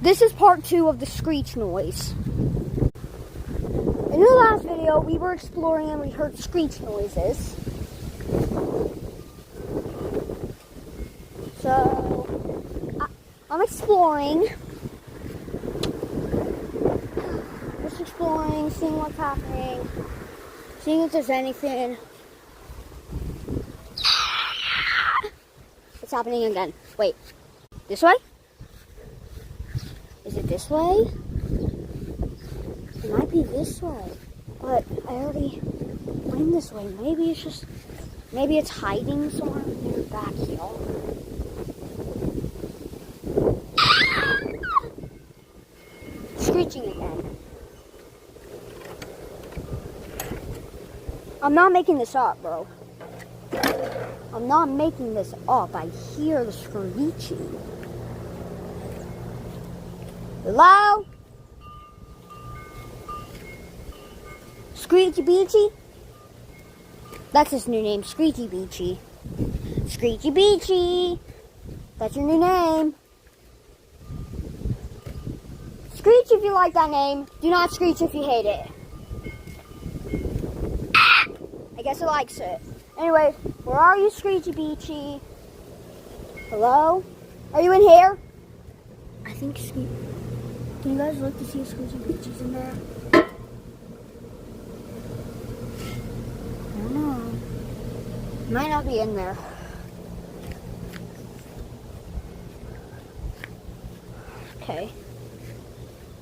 This is part 2 of the screech noise. In the last video, we were exploring and we heard screech noises. So, I'm exploring. Just exploring, seeing what's happening, seeing if there's anything. It's happening again. Wait, this way? Is it this way? It might be this way, but I already went this way. Maybe it's hiding somewhere in your backyard. Screeching again. I'm not making this up, bro. I'm not making this up. I hear the screeching. Hello? Screechy Beachy? That's his new name, Screechy Beachy. Screechy Beachy. That's your new name. Screech if you like that name. Do not screech if you hate it. I guess it likes it. Anyway, where are you, Screechy Beachy? Hello? Are you in here? I think Can you guys look to see if Screechy Beachy's in there? I don't know. Might not be in there. Okay.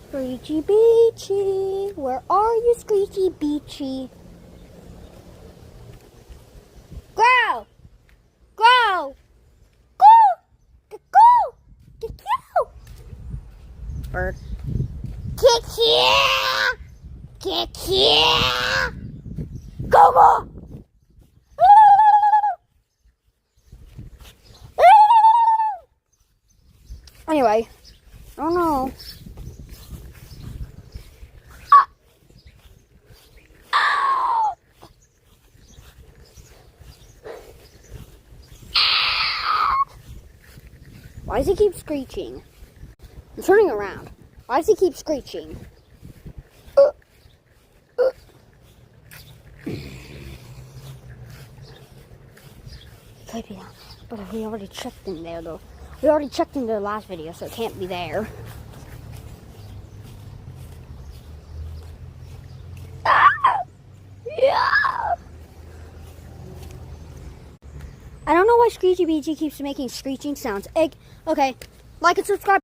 Screechy Beachy, where are you, Screechy Beachy? Grow! Grow! Go! Go! Go! Bird. Kick here! Kick here! Go, go! Anyway, I don't know. Why does he keep screeching? I'm turning around. Why does he keep screeching? Could be down there, but we already checked in there though. We already checked in the last video, so it can't be there. Yeah. I don't know why Screechy Beachy keeps making screeching sounds. Okay, like and subscribe.